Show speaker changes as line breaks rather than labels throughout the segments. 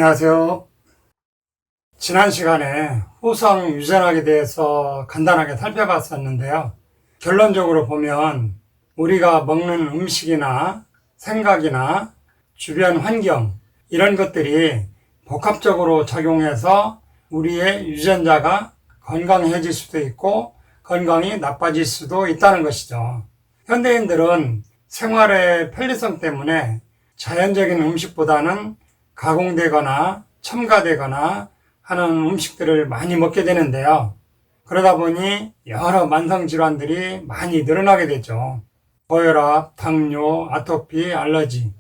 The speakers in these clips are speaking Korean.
안녕하세요. 지난 시간에 후성 유전학에 대해서 간단하게 살펴봤었는데요. 결론적으로 보면 우리가 먹는 음식이나 생각이나 주변 환경 이런 것들이 복합적으로 작용해서 우리의 유전자가 건강해질 수도 있고 건강이 나빠질 수도 있다는 것이죠. 현대인들은 생활의 편리성 때문에 자연적인 음식보다는 가공되거나 첨가되거나 하는 음식들을 많이 먹게 되는데요. 그러다 보니 여러 만성질환들이 많이 늘어나게 되죠. 고혈압, 당뇨, 아토피, 알러지,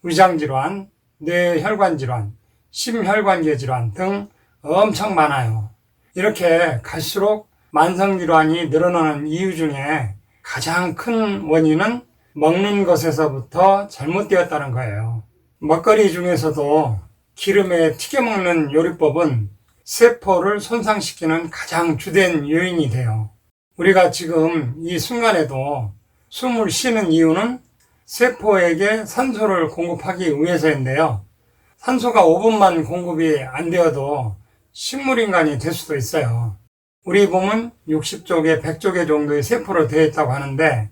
위장질환, 뇌혈관질환, 심혈관계질환 등 엄청 많아요. 이렇게 갈수록 만성질환이 늘어나는 이유 중에 가장 큰 원인은 먹는 것에서부터 잘못되었다는 거예요. 먹거리 중에서도 기름에 튀겨 먹는 요리법은 세포를 손상시키는 가장 주된 요인이 돼요. 우리가 지금 이 순간에도 숨을 쉬는 이유는 세포에게 산소를 공급하기 위해서인데요. 산소가 5분만 공급이 안 되어도 식물인간이 될 수도 있어요. 우리 몸은 60쪽에 100쪽에 정도의 세포로 되어 있다고 하는데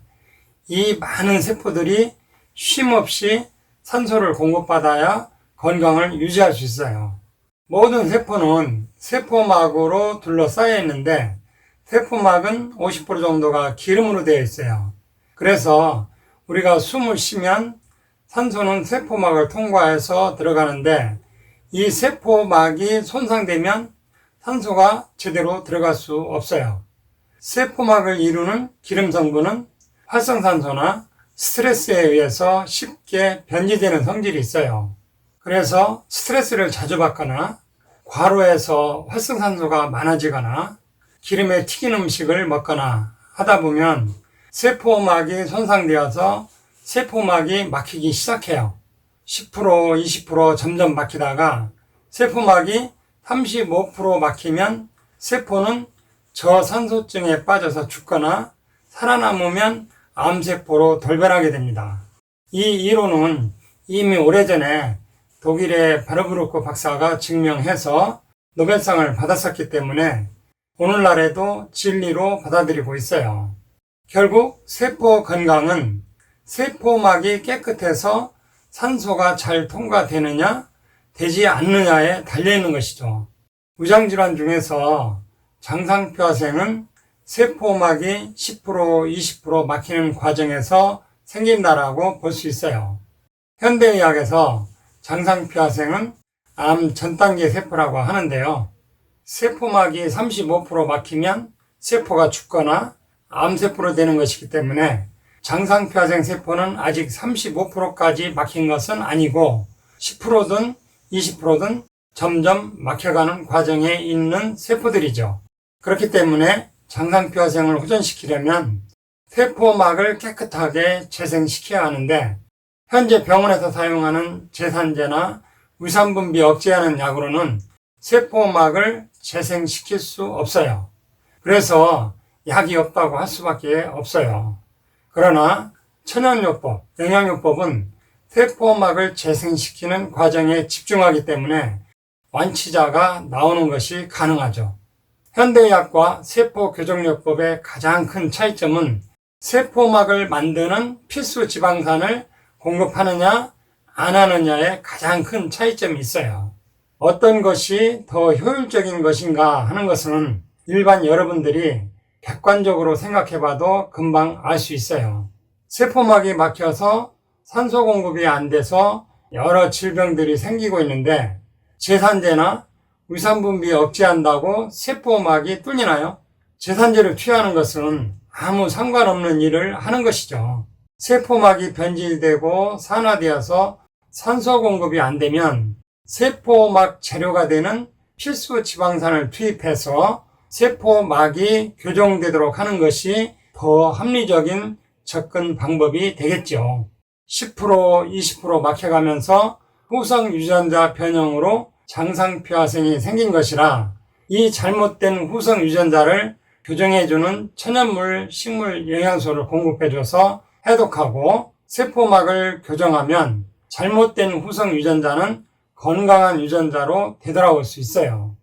이 많은 세포들이 쉼 없이 산소를 공급받아야 건강을 유지할 수 있어요. 모든 세포는 세포막으로 둘러싸여 있는데 세포막은 50% 정도가 기름으로 되어 있어요. 그래서 우리가 숨을 쉬면 산소는 세포막을 통과해서 들어가는데 이 세포막이 손상되면 산소가 제대로 들어갈 수 없어요. 세포막을 이루는 기름 성분은 활성산소나 스트레스에 의해서 쉽게 변질되는 성질이 있어요. 그래서 스트레스를 자주 받거나 과로해서 활성산소가 많아지거나 기름에 튀긴 음식을 먹거나 하다 보면 세포막이 손상되어서 세포막이 막히기 시작해요. 10%, 20% 점점 막히다가 세포막이 35% 막히면 세포는 저산소증에 빠져서 죽거나 살아남으면 암세포로 돌변하게 됩니다. 이 이론은 이미 오래전에 독일의 바르브루크 박사가 증명해서 노벨상을 받았었기 때문에 오늘날에도 진리로 받아들이고 있어요. 결국 세포 건강은 세포막이 깨끗해서 산소가 잘 통과되느냐 되지 않느냐에 달려있는 것이죠. 위장질환 중에서 장상표화생은 세포막이 10%, 20% 막히는 과정에서 생긴다라고 볼 수 있어요. 현대의학에서 장상표화생은 암 전단계 세포라고 하는데요. 세포막이 35% 막히면 세포가 죽거나 암세포로 되는 것이기 때문에 장상표화생 세포는 아직 35%까지 막힌 것은 아니고 10%든 20%든 점점 막혀가는 과정에 있는 세포들이죠. 그렇기 때문에 장상표화생을 호전시키려면 세포막을 깨끗하게 재생시켜야 하는데 현재 병원에서 사용하는 제산제나 위산분비 억제하는 약으로는 세포막을 재생시킬 수 없어요. 그래서 약이 없다고 할 수밖에 없어요. 그러나 천연요법, 영양요법은 세포막을 재생시키는 과정에 집중하기 때문에 완치자가 나오는 것이 가능하죠. 현대의학과 세포교정요법의 가장 큰 차이점은 세포막을 만드는 필수 지방산을 공급하느냐 안 하느냐에 가장 큰 차이점이 있어요. 어떤 것이 더 효율적인 것인가 하는 것은 일반 여러분들이 객관적으로 생각해봐도 금방 알 수 있어요. 세포막이 막혀서 산소 공급이 안 돼서 여러 질병들이 생기고 있는데 제산제나 위산분비 억제한다고 세포막이 뚫리나요? 제산제를 투여하는 것은 아무 상관없는 일을 하는 것이죠. 세포막이 변질되고 산화되어서 산소 공급이 안 되면 세포막 재료가 되는 필수 지방산을 투입해서 세포막이 교정되도록 하는 것이 더 합리적인 접근 방법이 되겠죠. 10%, 20% 막혀가면서 후성 유전자 변형으로 장상표화생이 생긴 것이라 이 잘못된 후성 유전자를 교정해주는 천연물, 식물 영양소를 공급해줘서 해독하고 세포막을 교정하면 잘못된 후성 유전자는 건강한 유전자로 되돌아올 수 있어요.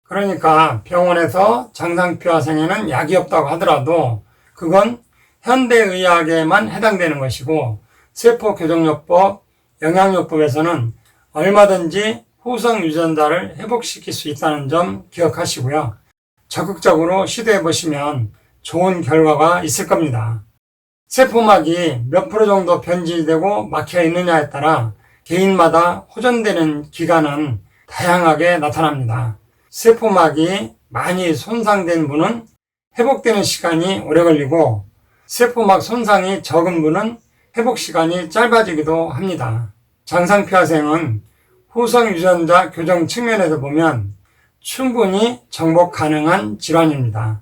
그러니까 병원에서 장상피화생에는 약이 없다고 하더라도 그건 현대의학에만 해당되는 것이고 세포교정요법, 영양요법에서는 얼마든지 후성 유전자를 회복시킬 수 있다는 점 기억하시고요. 적극적으로 시도해 보시면 좋은 결과가 있을 겁니다. 세포막이 몇 프로 정도 변질되고 막혀 있느냐에 따라 개인마다 호전되는 기간은 다양하게 나타납니다. 세포막이 많이 손상된 분은 회복되는 시간이 오래 걸리고 세포막 손상이 적은 분은 회복 시간이 짧아지기도 합니다. 장상피화생은 후성 유전자 교정 측면에서 보면 충분히 정복 가능한 질환입니다.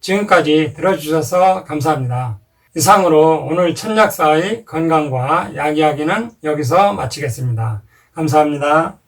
지금까지 들어주셔서 감사합니다. 이상으로 오늘 천약사의 건강과 약 이야기는 여기서 마치겠습니다. 감사합니다.